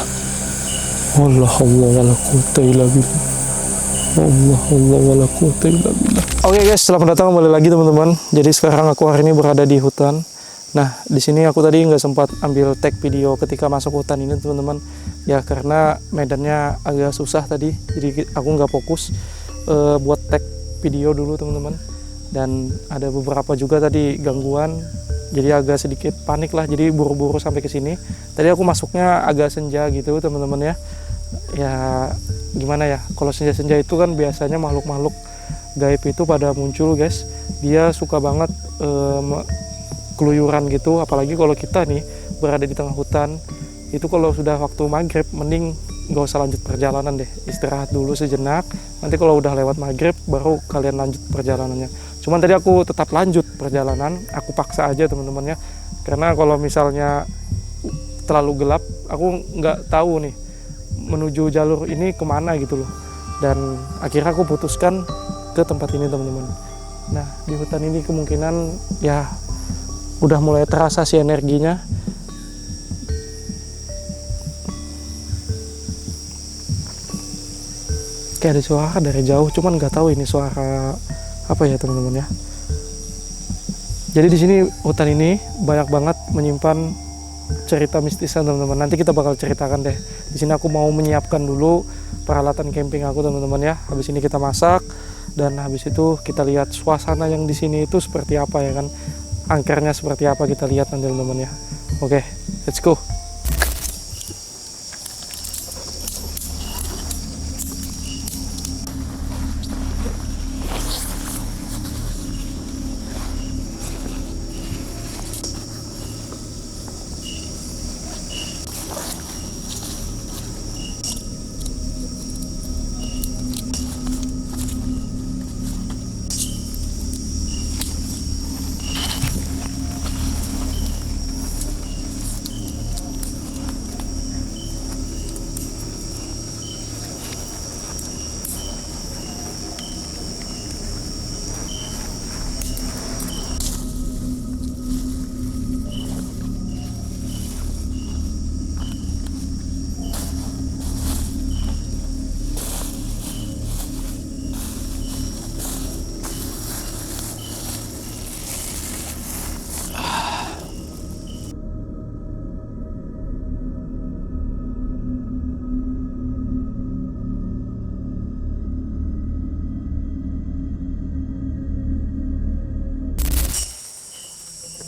Allah Allah wala quwata illa billah. Allah Allah wala quwata illa billah. Oke guys, selamat datang kembali lagi teman-teman. Jadi sekarang aku hari ini berada di hutan. Nah, di sini aku tadi nggak sempat ambil tag video ketika masuk hutan ini teman-teman. Ya karena medannya agak susah tadi, jadi aku nggak fokus buat tag video dulu teman-teman. Dan ada beberapa juga tadi gangguan, jadi agak sedikit panik lah, jadi buru-buru sampai ke sini. Tadi aku masuknya agak senja gitu teman-teman ya. Ya gimana ya, kalau senja-senja itu kan biasanya makhluk-makhluk gaib itu pada muncul guys. Dia suka banget keluyuran gitu, apalagi kalau kita nih berada di tengah hutan. Itu kalau sudah waktu maghrib mending gak usah lanjut perjalanan deh, istirahat dulu sejenak. Nanti kalau udah lewat maghrib baru kalian lanjut perjalanannya. Cuman tadi aku tetap lanjut perjalanan, aku paksa aja teman-teman ya, karena kalau misalnya terlalu gelap aku nggak tahu nih menuju jalur ini kemana gitu loh. Dan akhirnya aku putuskan ke tempat ini teman-teman. Nah, di hutan ini kemungkinan ya udah mulai terasa sih energinya. Kayak ada suara dari jauh, cuman nggak tahu ini suara apa ya teman-teman ya. Jadi di sini hutan ini banyak banget menyimpan cerita mistisan teman-teman. Nanti kita bakal ceritakan deh. Di sini aku mau menyiapkan dulu peralatan camping aku teman-teman ya. Habis ini kita masak dan habis itu kita lihat suasana yang di sini itu seperti apa ya kan. Angkernya seperti apa kita lihat nanti teman-teman ya. Oke, let's go.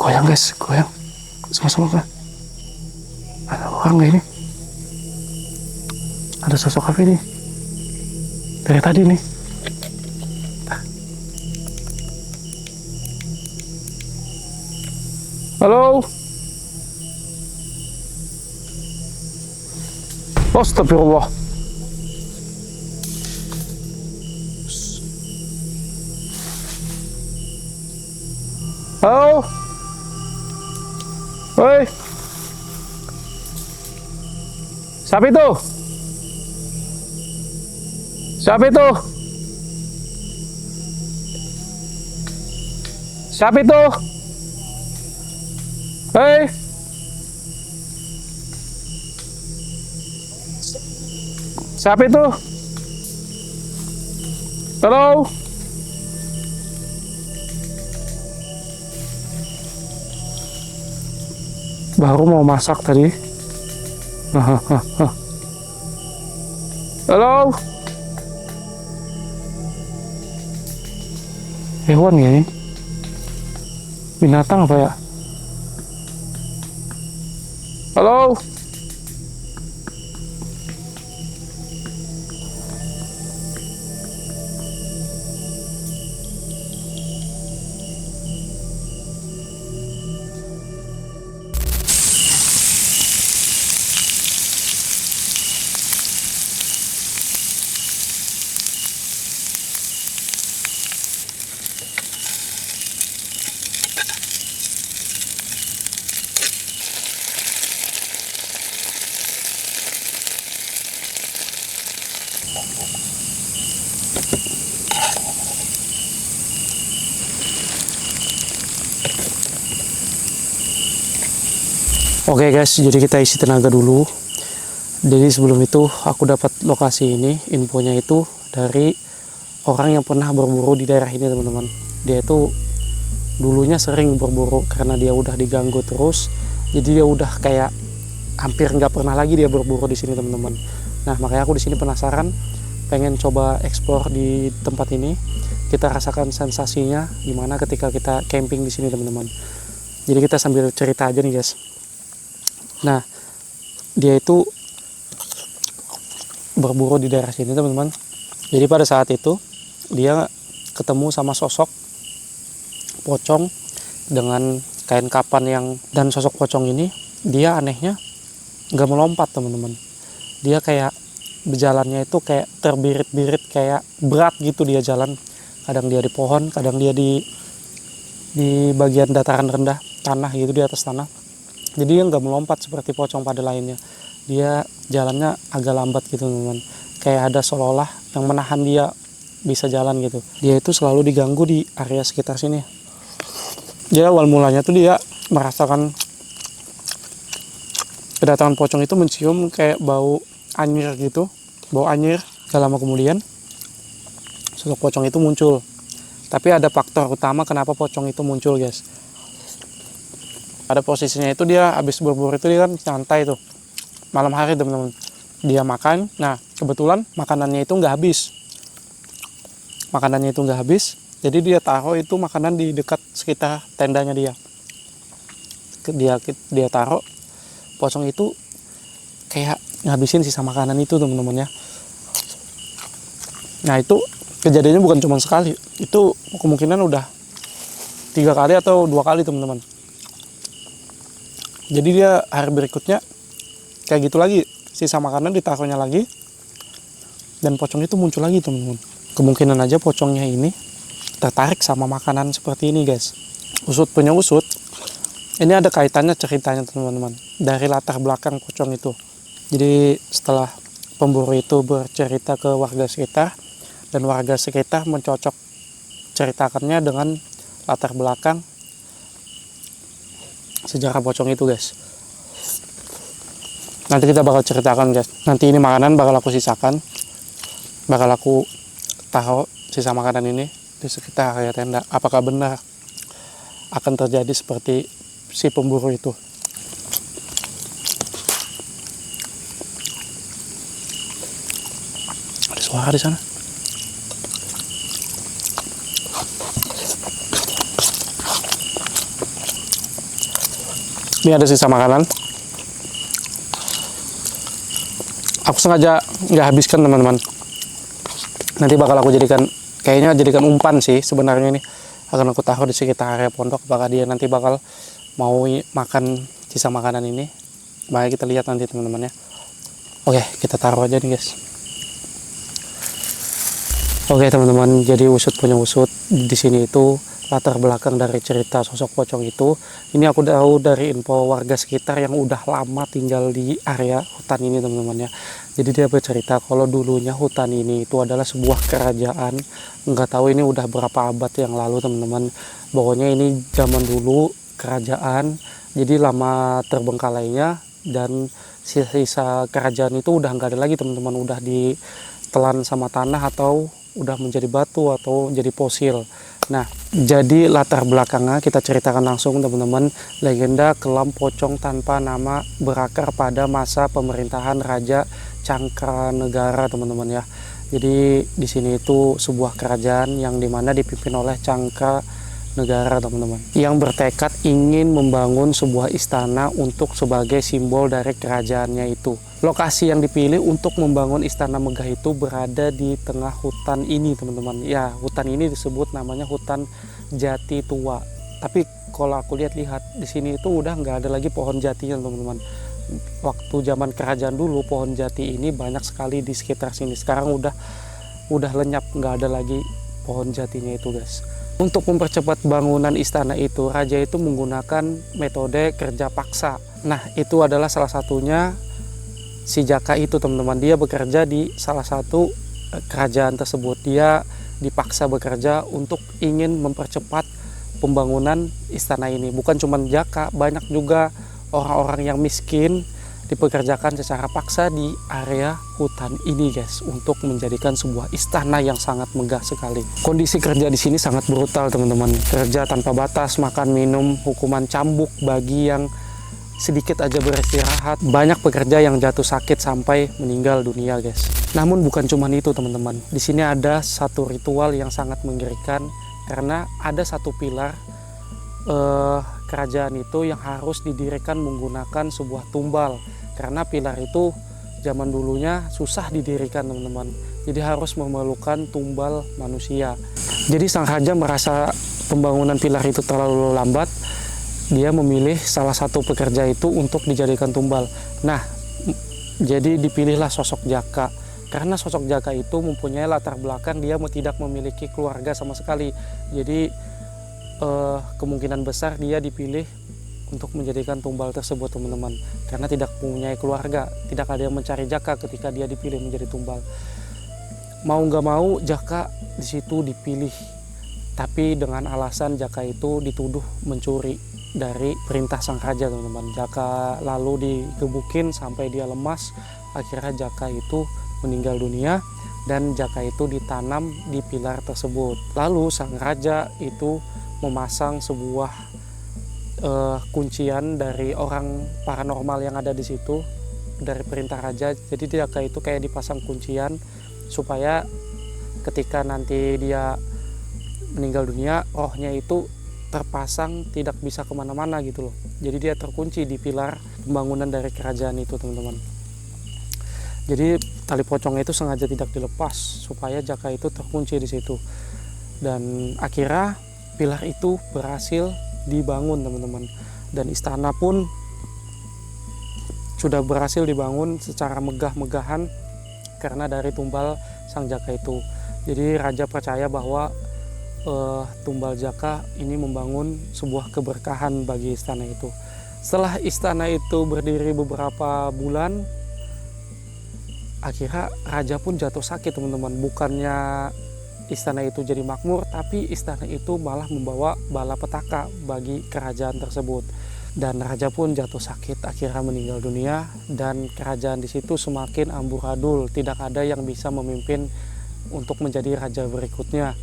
Goyang guys, goyang. Sama-sama kan? Ada orang gak ini? Ada sosok apa ini? Dari tadi nih. Halo? Astagfirullah. Halo? Woi, siapa itu? Siapa itu? Siapa itu? Hei, siapa itu? Halo? Baru mau masak tadi. Halo? Hewan ya ini? Binatang apa ya? Halo? Oke guys, jadi kita isi tenaga dulu. Jadi sebelum itu aku dapat lokasi ini, infonya itu dari orang yang pernah berburu di daerah ini teman-teman. Dia itu dulunya sering berburu karena dia udah diganggu terus, jadi dia udah kayak hampir nggak pernah lagi dia berburu di sini teman-teman. Nah makanya aku di sini penasaran, pengen coba explore di tempat ini, kita rasakan sensasinya gimana ketika kita camping di sini teman-teman. Jadi kita sambil cerita aja nih guys. Nah dia itu berburu di daerah sini teman-teman. Jadi pada saat itu dia ketemu sama sosok pocong dengan kain kapan yang, dan sosok pocong ini dia anehnya nggak melompat teman-teman. Dia kayak berjalannya itu kayak terbirit-birit, kayak berat gitu dia jalan. Kadang dia di pohon, kadang dia di bagian dataran rendah tanah gitu, di atas tanah. Jadi dia nggak melompat seperti pocong pada lainnya. Dia jalannya agak lambat gitu teman-teman. Kayak ada seolah-olah yang menahan dia bisa jalan gitu. Dia itu selalu diganggu di area sekitar sini. Jadi awal mulanya tuh dia merasakan kedatangan pocong itu, mencium kayak bau anyir gitu, bau anyir. Gak lama kemudian sosok pocong itu muncul. Tapi ada faktor utama kenapa pocong itu muncul guys. Pada posisinya itu dia habis berburu itu dia kan santai tuh, malam hari teman-teman. Dia makan, nah kebetulan makanannya itu nggak habis, jadi dia taruh itu makanan di dekat sekitar tendanya dia taruh. Pocong itu kayak ngabisin sisa makanan itu teman-teman ya. Nah itu kejadiannya bukan cuma sekali, itu kemungkinan udah 3 kali atau 2 kali teman-teman. Jadi dia hari berikutnya kayak gitu lagi, sisa makanan ditaruhnya lagi, dan pocong itu muncul lagi teman-teman. Kemungkinan aja pocongnya ini tertarik sama makanan seperti ini guys. Usut punya usut, ini ada kaitannya ceritanya teman-teman, dari latar belakang pocong itu. Jadi setelah pemburu itu bercerita ke warga sekitar, dan warga sekitar mencocok ceritakannya dengan latar belakang sejarah pocong itu guys. Nanti kita bakal ceritakan guys. Nanti ini makanan bakal aku sisakan, bakal aku taruh sisa makanan ini di sekitar area tenda. Apakah benar akan terjadi seperti si pemburu itu? Ada suara di sana. Ini ada sisa makanan. Aku sengaja nggak habiskan teman-teman. Nanti bakal aku jadikan umpan sih sebenarnya ini. Akan aku taruh di sekitar area pondok. Apakah dia nanti bakal mau makan sisa makanan ini? Mari kita lihat nanti teman-teman ya. Oke, kita taruh aja nih guys. Oke teman-teman, jadi usut punya usut. Di sini itu latar belakang dari cerita sosok pocong itu. Ini aku tahu dari info warga sekitar yang udah lama tinggal di area hutan ini teman-teman ya. Jadi dia bercerita kalau dulunya hutan ini itu adalah sebuah kerajaan. Nggak tahu ini udah berapa abad yang lalu teman-teman. Pokoknya ini zaman dulu kerajaan. Jadi lama terbengkalainya, dan sisa kerajaan itu udah nggak ada lagi teman-teman. Udah ditelan sama tanah atau udah menjadi batu atau menjadi fosil. Nah, jadi latar belakangnya kita ceritakan langsung teman-teman. Legenda kelam pocong tanpa nama berakar pada masa pemerintahan Raja Cangkranegara teman-teman ya. Jadi di sini itu sebuah kerajaan yang dimana dipimpin oleh Cangkranegara teman-teman, yang bertekad ingin membangun sebuah istana untuk sebagai simbol dari kerajaannya itu. Lokasi yang dipilih untuk membangun istana megah itu berada di tengah hutan ini teman-teman. Ya, hutan ini disebut namanya hutan jati tua. Tapi kalau aku lihat di sini itu udah nggak ada lagi pohon jatinya teman-teman. Waktu zaman kerajaan dulu pohon jati ini banyak sekali di sekitar sini. Sekarang udah lenyap, nggak ada lagi pohon jatinya itu guys. Untuk mempercepat bangunan istana itu, raja itu menggunakan metode kerja paksa. Nah, itu adalah salah satunya si Jaka itu teman-teman. Dia bekerja di salah satu kerajaan tersebut. Dia dipaksa bekerja untuk ingin mempercepat pembangunan istana ini. Bukan cuma Jaka, banyak juga orang-orang yang miskin dipekerjakan secara paksa di area hutan ini guys, untuk menjadikan sebuah istana yang sangat megah sekali. Kondisi kerja di sini sangat brutal teman-teman, kerja tanpa batas, makan minum, hukuman cambuk bagi yang sedikit aja beristirahat. Banyak pekerja yang jatuh sakit sampai meninggal dunia guys. Namun bukan cuma itu teman-teman, di sini ada satu ritual yang sangat mengerikan, karena ada satu pilar kerajaan itu yang harus didirikan menggunakan sebuah tumbal. Karena pilar itu zaman dulunya susah didirikan teman-teman, jadi harus memerlukan tumbal manusia. Jadi sang raja merasa pembangunan pilar itu terlalu lambat, dia memilih salah satu pekerja itu untuk dijadikan tumbal. Nah, jadi dipilihlah sosok Jaka. Karena sosok Jaka itu mempunyai latar belakang, dia tidak memiliki keluarga sama sekali. Jadi kemungkinan besar dia dipilih untuk menjadikan tumbal tersebut teman-teman, karena tidak mempunyai keluarga, tidak ada yang mencari Jaka ketika dia dipilih menjadi tumbal. Mau nggak mau Jaka di situ dipilih, tapi dengan alasan Jaka itu dituduh mencuri dari perintah sang raja teman-teman. Jaka lalu digebukin sampai dia lemas, akhirnya Jaka itu meninggal dunia dan Jaka itu ditanam di pilar tersebut. Lalu sang raja itu memasang sebuah kuncian dari orang paranormal yang ada di situ dari perintah raja. Jadi Jaka itu kayak dipasang kuncian supaya ketika nanti dia meninggal dunia, rohnya itu terpasang tidak bisa kemana-mana gitu loh. Jadi dia terkunci di pilar pembangunan dari kerajaan itu teman-teman. Jadi tali pocongnya itu sengaja tidak dilepas supaya Jaka itu terkunci di situ. Dan akhirnya pilar itu berhasil dibangun teman-teman, dan istana pun sudah berhasil dibangun secara megah-megahan karena dari tumbal sang Jaka itu. Jadi raja percaya bahwa tumbal Jaka ini membangun sebuah keberkahan bagi istana itu. Setelah istana itu berdiri beberapa bulan, akhirnya raja pun jatuh sakit teman-teman. Bukannya istana itu jadi makmur, tapi istana itu malah membawa balapetaka bagi kerajaan tersebut. Dan raja pun jatuh sakit, akhirnya meninggal dunia, dan kerajaan di situ semakin amburadul. Tidak ada yang bisa memimpin untuk menjadi raja berikutnya.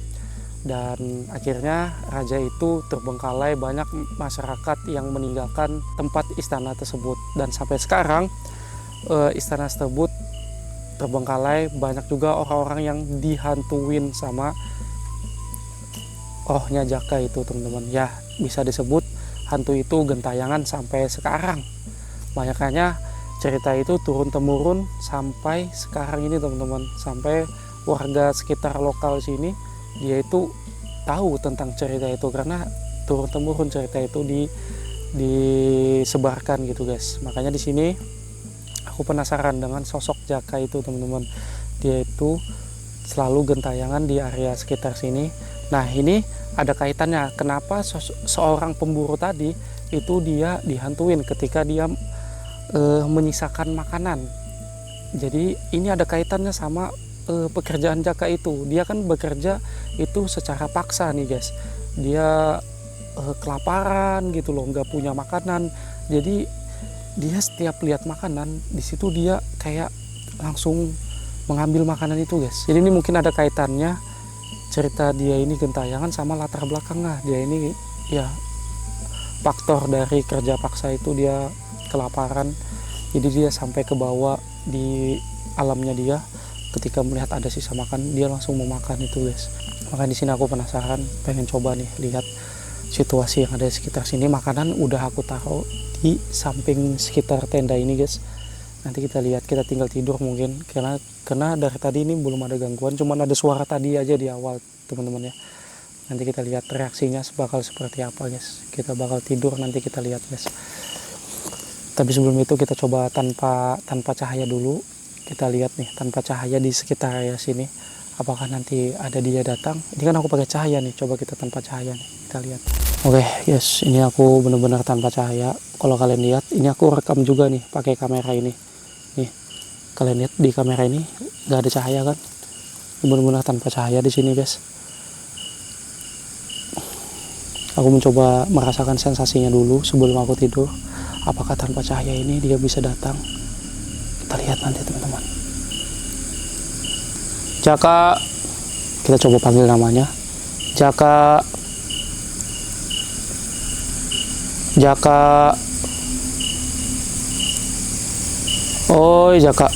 Dan akhirnya raja itu terbengkalai, banyak masyarakat yang meninggalkan tempat istana tersebut. Dan sampai sekarang istana tersebut terbengkalai, banyak juga orang-orang yang dihantuin sama rohnya Jaka itu teman-teman. Ya bisa disebut hantu itu gentayangan sampai sekarang. Makanya cerita itu turun-temurun sampai sekarang ini teman-teman. Sampai warga sekitar lokal sini dia itu tahu tentang cerita itu, karena turun-temurun cerita itu disebarkan gitu guys. Makanya di sini aku penasaran dengan sosok Jaka itu teman-teman. Dia itu selalu gentayangan di area sekitar sini. Nah ini ada kaitannya kenapa seorang pemburu tadi itu dia dihantuin ketika dia menyisakan makanan. Jadi ini ada kaitannya sama pekerjaan Jaka itu. Dia kan bekerja itu secara paksa nih guys. Dia kelaparan gitu loh, nggak punya makanan. Jadi dia setiap lihat makanan di situ dia kayak langsung mengambil makanan itu guys. Jadi ini mungkin ada kaitannya cerita dia ini gentayangan sama latar belakangnya. Dia ini ya faktor dari kerja paksa itu, dia kelaparan. Jadi dia sampai ke bawah di alamnya dia, ketika melihat ada sisa makan dia langsung memakan itu guys. Makanya di sini aku penasaran, pengen coba nih lihat situasi yang ada di sekitar sini. Makanan udah aku taruh di samping sekitar tenda ini guys. Nanti kita lihat, kita tinggal tidur mungkin, karena dari tadi ini belum ada gangguan, cuman ada suara tadi aja di awal teman-teman ya. Nanti kita lihat reaksinya bakal seperti apa guys. Kita bakal tidur, nanti kita lihat guys. Tapi sebelum itu kita coba tanpa cahaya dulu. Kita lihat nih tanpa cahaya di sekitar area sini, apakah nanti ada dia datang. Ini kan aku pakai cahaya nih, coba kita tanpa cahaya nih, kita lihat. Oke guys, ini aku benar-benar tanpa cahaya. Kalau kalian lihat, ini aku rekam juga nih pakai kamera ini. Nih, kalian lihat di kamera ini nggak ada cahaya kan? Benar-benar tanpa cahaya di sini guys. Aku mencoba merasakan sensasinya dulu sebelum aku tidur. Apakah tanpa cahaya ini dia bisa datang? Kita lihat nanti teman-teman. Jaka, kita coba panggil namanya. Jaka, Jaka, oi Jaka.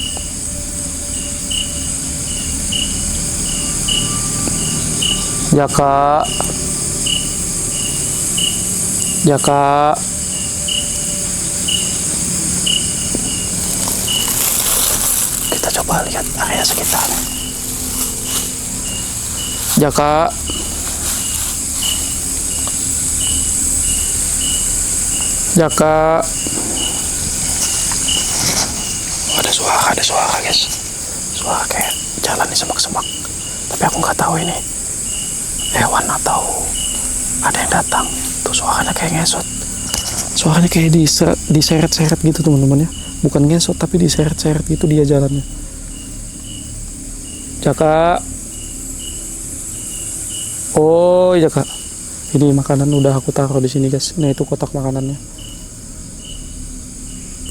Jaka, Jaka. Kita coba lihat area sekitar. Jaka, Jaka. Ada suara guys. Suara kayak jalan di semak-semak. Tapi aku nggak tahu ini hewan atau ada yang datang. Tuh suaranya kayak ngesot. Suaranya kayak diseret-seret gitu teman-teman ya. Bukan ngesot tapi diseret-seret gitu dia jalannya. Jaka. Oh Jaka. Ini makanan udah aku taruh di sini guys. Nah itu kotak makanannya.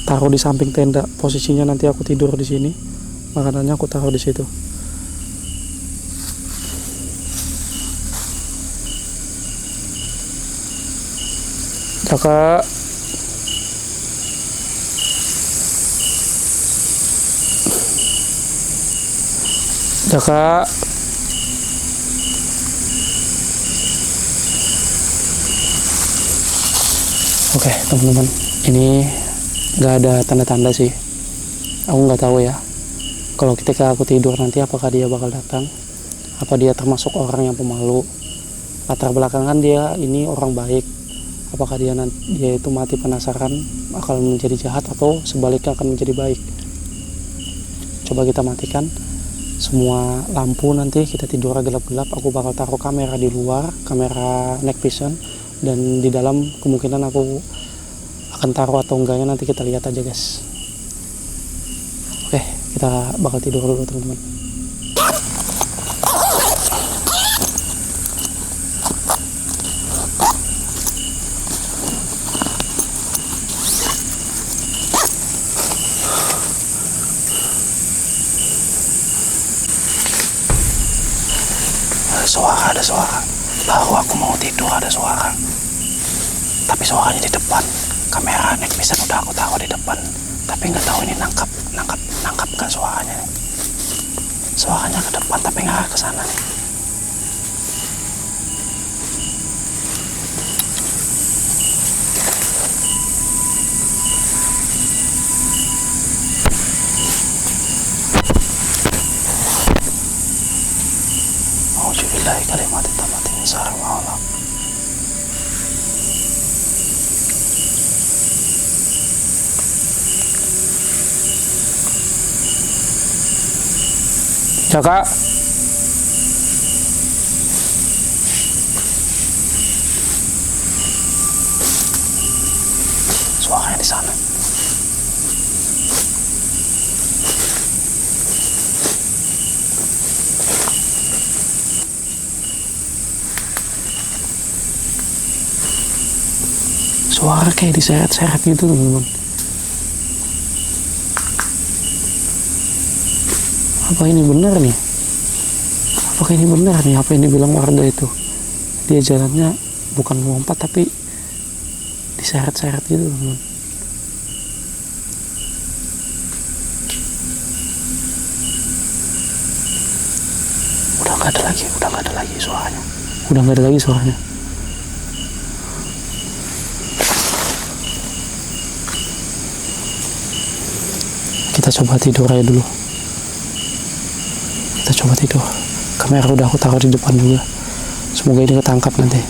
Taruh di samping tenda. Posisinya nanti aku tidur di sini. Makanannya aku taruh di situ. Jaka. Jaka. Oke teman-teman, ini nggak ada tanda-tanda sih. Aku nggak tahu ya. Kalau ketika aku tidur nanti apakah dia bakal datang? Apa dia termasuk orang yang pemalu? Latar belakangan dia ini orang baik. Apakah dia itu mati penasaran akan menjadi jahat atau sebaliknya akan menjadi baik? Coba kita matikan semua lampu nanti kita tidur gelap-gelap. Aku bakal taruh kamera di luar, kamera night vision, dan di dalam kemungkinan aku akan taruh atau enggaknya nanti kita lihat aja guys. Oke, kita bakal tidur dulu teman-teman. Ada suara. Baru aku mau tidur ada suara. Tapi suaranya di depan. Kamera night vision udah aku taruh di depan. Tapi nggak tahu ini nangkap kan suaranya nih. Suaranya ke depan tapi nggak ke sana nih. Auzubillahi kalimatit thammatin min syarri ma khalaq. Jaka. Suaranya di sana. Suara kayak diseret-seret gitu teman-teman. Apa ini benar nih? Apakah ini benar nih apa yang dibilang warga itu? Dia jalannya bukan melompat tapi diseret-seret gitu teman-teman. Udah nggak ada lagi suaranya. Kita coba tidur aja dulu. Kamera udah aku taruh di depan juga. Semoga ini ketangkap nanti.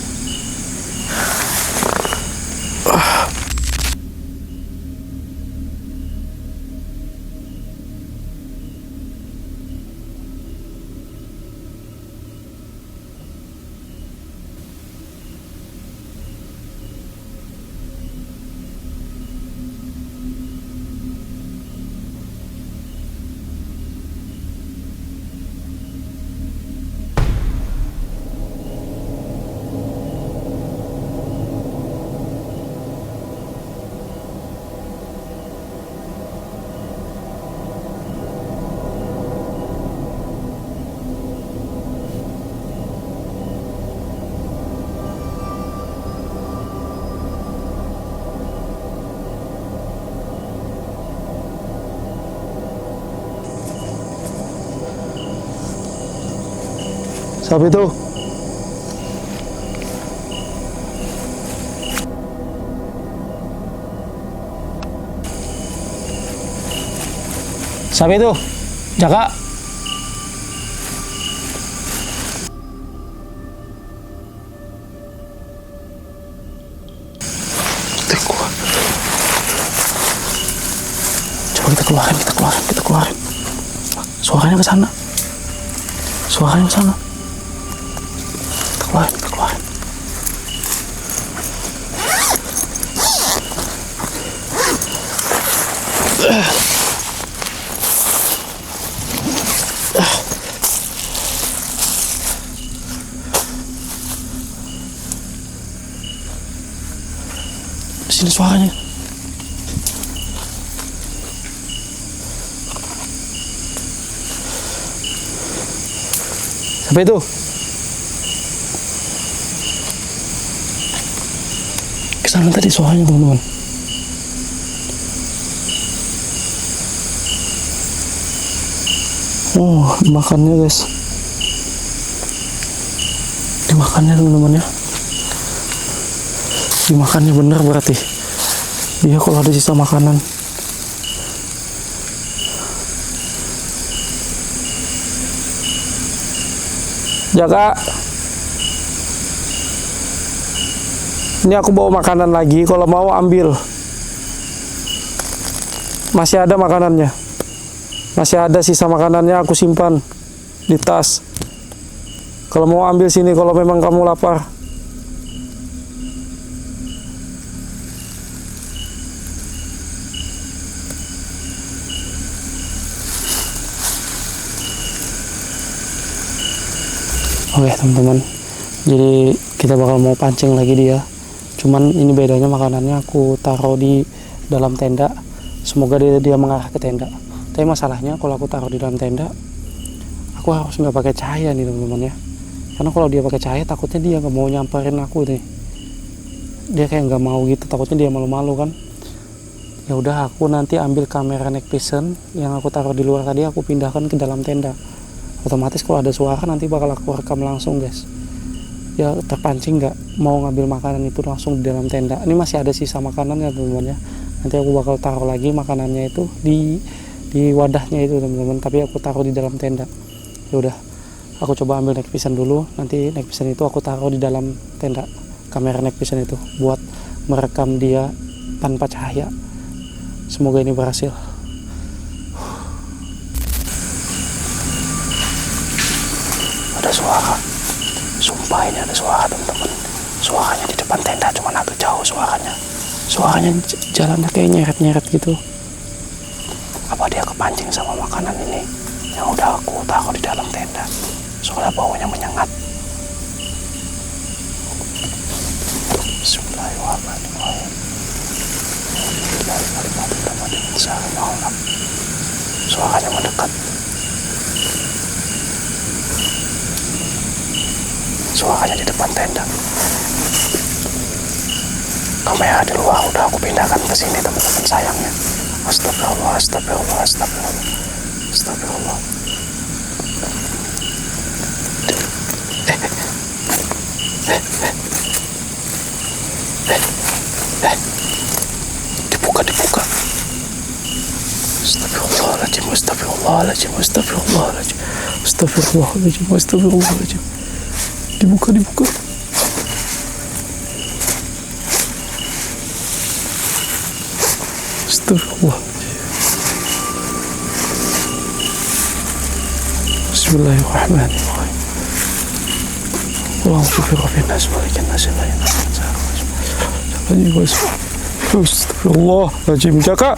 Siapa itu? Siapa itu? Jaka. Coba kita keluarin. Suaranya ke sana. Kita keluarin. Sini suaranya. Siapa itu? Kesana tadi suaranya, teman-teman. Oh, dimakannya guys. Dimakannya, teman-teman ya. Dimakannya bener berarti. Dia kalau ada sisa makanan. Jaka. Ini aku bawa makanan lagi, kalau mau ambil. Masih ada makanannya. Masih ada sisa makanannya, aku simpan di tas. Kalau mau ambil sini kalau memang kamu lapar. Oke teman-teman, jadi kita bakal mau pancing lagi dia. Cuman ini bedanya makanannya aku taruh di dalam tenda. Semoga dia mengarah ke tenda. Tapi masalahnya kalau aku taruh di dalam tenda, aku harus nggak pakai cahaya nih teman-teman ya. Karena kalau dia pakai cahaya takutnya dia nggak mau nyamperin aku nih. Dia kayak nggak mau gitu, takutnya dia malu-malu kan. Ya udah, aku nanti ambil kamera night vision yang aku taruh di luar tadi, aku pindahkan ke dalam tenda. Otomatis kalau ada suara nanti bakal aku rekam langsung guys. Ya terpancing nggak mau ngambil makanan itu langsung di dalam tenda. Ini masih ada sisa makanannya teman-teman ya. Nanti aku bakal taruh lagi makanannya itu di wadahnya itu teman-teman. Tapi aku taruh di dalam tenda. Ya udah, aku coba ambil night vision dulu. Nanti night vision itu aku taruh di dalam tenda. Kamera night vision itu buat merekam dia tanpa cahaya. Semoga ini berhasil. Ada suara, sumpah ini ada suara teman-teman. Suaranya di depan tenda, cuman agak jauh suaranya. Suaranya jalannya kayak nyeret-nyeret gitu. Apa dia kepancing sama makanan ini yang udah aku taruh di dalam tenda? Soalnya baunya menyengat. Bismillahirrahmanirrahim. Suaranya mendekat. Suaranya di depan tenda. Kamera di luar udah aku pindahkan ke sini teman-teman sayangnya. Astagfirullah, astagfirullah, astagfirullah, astagfirullah. Dibuka. Astagfirullahaladzim, astagfirullahaladzim, astagfirullahaladzim, astagfirullahaladzim, astagfirullahaladzim. Dibuka. Astagfirullah. Bismillahirrahmanirrahim. Allahumma sholli ala sayyidina Muhammad. Astagfirullahaladzim. Jaka.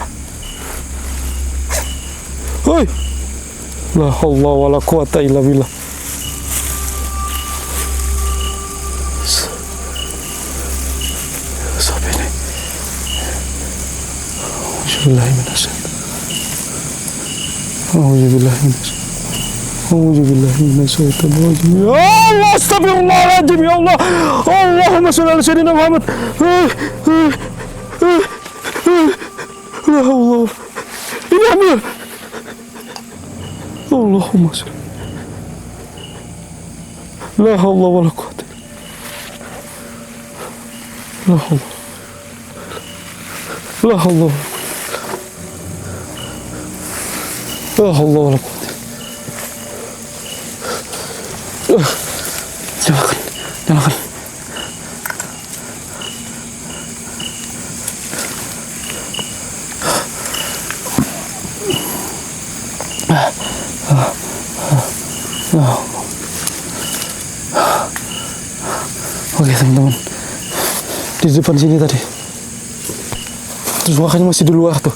Hoi. La haula wala quwata illa billah. Sampai ini. Auzubillahi ya Allah, astagfirullahaladzim ya Allah. Allahumma sholli ala sayyidina Muhammad. Ya Allah. Ini ambil. Allahumma sholli. La haula wala quwata. La haula. La haula. La haula wala quwata. Nyalakan, nyalakan. Oke teman-teman, di depan sini tadi terus suaranya masih di luar tuh.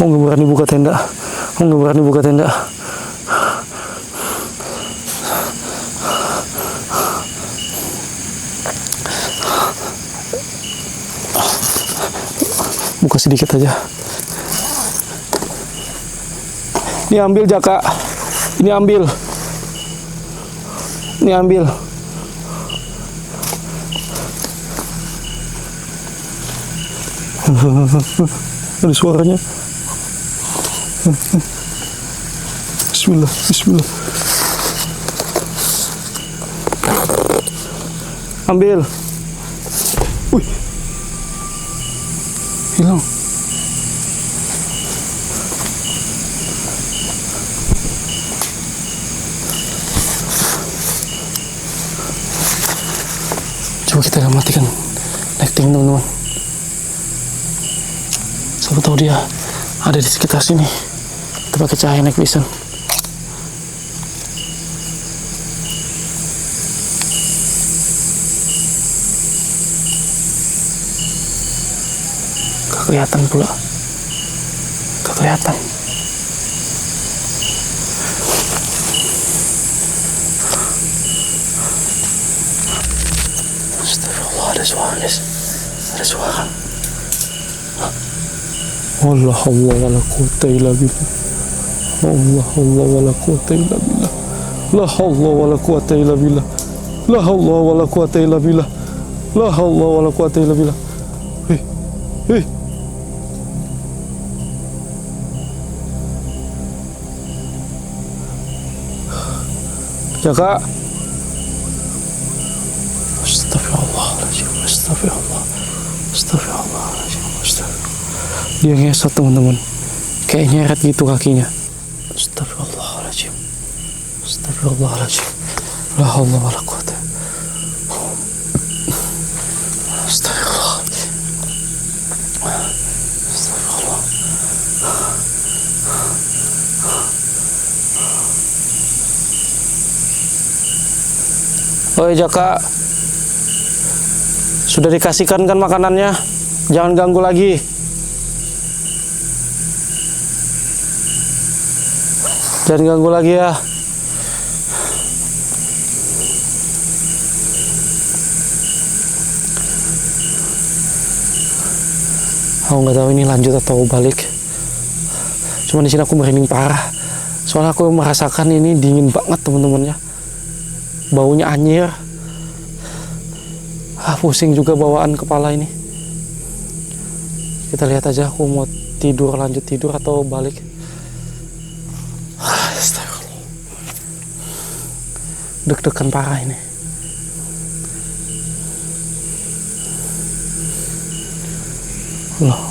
Oh, nggak berani buka tenda. Oh, nggak berani buka tenda. Buka sedikit aja. Ini ambil Jaka. Ini ambil. Ini ambil. Ada suaranya. Bismillah, bismillah. Ambil. Wih. Hilang. Coba kita matikan lighting teman-teman. Siapa tahu dia ada di sekitar sini. Kita pakai cahaya night vision. Gak kelihatan pula. Gak kelihatan. Astagfirullah, ada suara guys. Ada suara. Allah Allah wala quwata illa billah. Allah Allah wala quwata illa billah. La haula wala quwata illa billah. La haula wala quwata illa billah. La haula wala quwata illa billah. Hei. Jaka. Astagfirullahaladzim. Astagfirullah. Astagfirullahaladzim. Astagfirullah. Dia ngesot teman-teman, kayak nyeret gitu kakinya. Astagfirullahaladzim. Astagfirullahaladzim. La haula wala quwata. Astagfirullah. Astagfirullah. Oi Jaka, sudah dikasihkan kan makanannya? Jangan ganggu lagi. Jangan ganggu lagi ya. Aku nggak tahu ini lanjut atau balik. Cuma di sini aku merinding parah. Soalnya aku merasakan ini dingin banget teman-teman ya. Baunya anyir. Pusing juga bawaan kepala ini. Kita lihat aja aku mau tidur, lanjut tidur atau balik. Astagfirullah. Deg-degan parah ini. Allah.